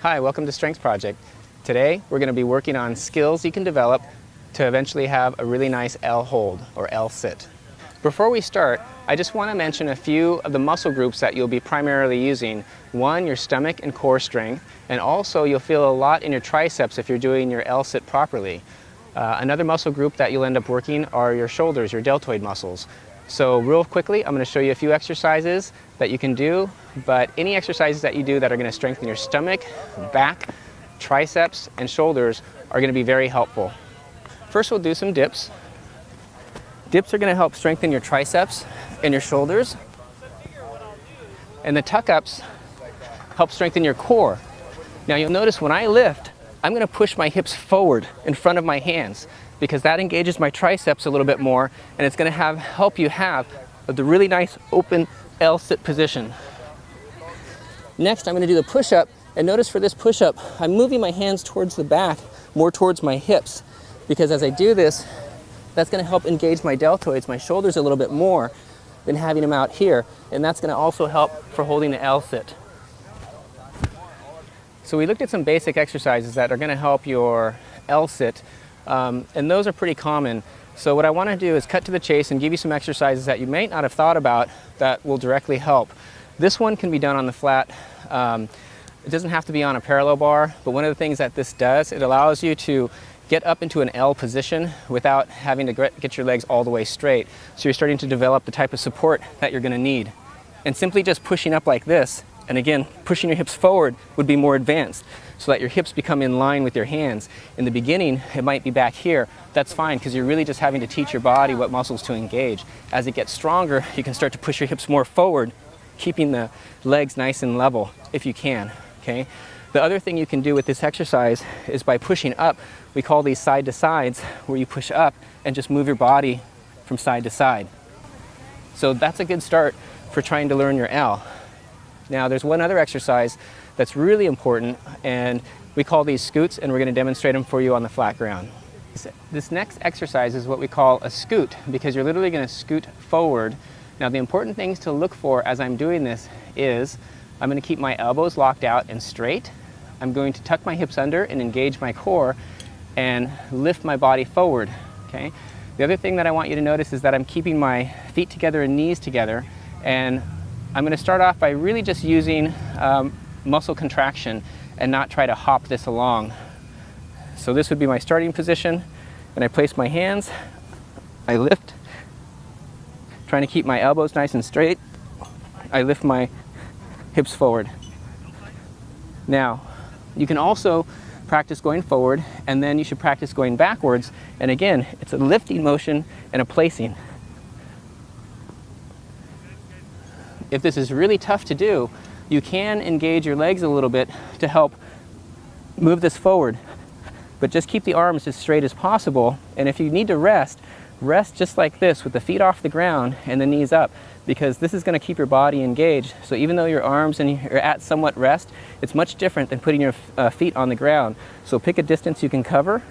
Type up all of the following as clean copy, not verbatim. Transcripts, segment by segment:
Hi, welcome to Strengths Project. Today we're going to be working on skills you can develop to eventually have a really nice L hold or L sit. Before we start, I just want to mention a few of the muscle groups that you'll be primarily using. One, your stomach and core strength, and also you'll feel a lot in your triceps if you're doing your L sit properly. Another muscle group that you'll end up working are your shoulders, your deltoid muscles. So real quickly, I'm going to show you a few exercises that you can do, but any exercises that you do that are going to strengthen your stomach, back, triceps, and shoulders are going to be very helpful. First, we'll do some dips. Dips are going to help strengthen your triceps and your shoulders. And the tuck-ups help strengthen your core. Now you'll notice when I lift, I'm going to push my hips forward in front of my hands because that engages my triceps a little bit more, and it's going to help you have the really nice open L sit position. Next, I'm going to do the push-up, and notice for this push-up, I'm moving my hands towards the back, more towards my hips, because as I do this, that's going to help engage my deltoids, my shoulders a little bit more than having them out here, and that's going to also help for holding the L sit. So we looked at some basic exercises that are going to help your L sit, and those are pretty common. So what I want to do is cut to the chase and give you some exercises that you may not have thought about that will directly help. This one can be done on the flat. It doesn't have to be on a parallel bar, but one of the things that this does, it allows you to get up into an L position without having to get your legs all the way straight. So you're starting to develop the type of support that you're going to need. And simply just pushing up like this, and again, pushing your hips forward would be more advanced so that your hips become in line with your hands. In the beginning, it might be back here. That's fine because you're really just having to teach your body what muscles to engage. As it gets stronger, you can start to push your hips more forward, keeping the legs nice and level if you can, okay? The other thing you can do with this exercise is by pushing up. We call these side to sides, where you push up and just move your body from side to side. So that's a good start for trying to learn your L. Now there's one other exercise that's really important, and we call these scoots, and we're going to demonstrate them for you on the flat ground. This next exercise is what we call a scoot, because you're literally going to scoot forward. Now the important things to look for as I'm doing this is I'm going to keep my elbows locked out and straight. I'm going to tuck my hips under and engage my core and lift my body forward, okay? The other thing that I want you to notice is that I'm keeping my feet together and knees together, and I'm going to start off by really just using muscle contraction and not try to hop this along. So this would be my starting position, and I place my hands, I lift, trying to keep my elbows nice and straight. I lift my hips forward. Now, you can also practice going forward, and then you should practice going backwards. And again, it's a lifting motion and a placing. If this is really tough to do, you can engage your legs a little bit to help move this forward. But just keep the arms as straight as possible. And if you need to rest, rest just like this with the feet off the ground and the knees up, because this is going to keep your body engaged. So even though your arms and you're at somewhat rest, it's much different than putting your feet on the ground. So pick a distance you can cover,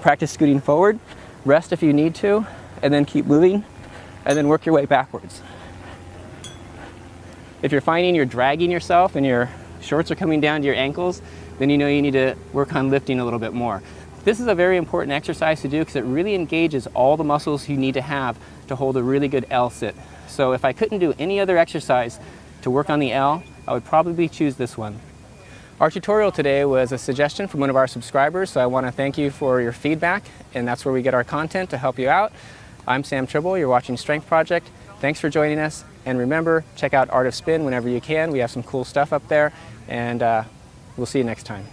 practice scooting forward, rest if you need to, and then keep moving, and then work your way backwards. If you're finding you're dragging yourself and your shorts are coming down to your ankles, then you know you need to work on lifting a little bit more. This is a very important exercise to do because it really engages all the muscles you need to have to hold a really good L sit. So if I couldn't do any other exercise to work on the L, I would probably choose this one. Our tutorial today was a suggestion from one of our subscribers, so I want to thank you for your feedback, and that's where we get our content to help you out. I'm Sam Tribble, you're watching Strength Project. Thanks for joining us, and remember, check out Art of Spin whenever you can. We have some cool stuff up there, and we'll see you next time.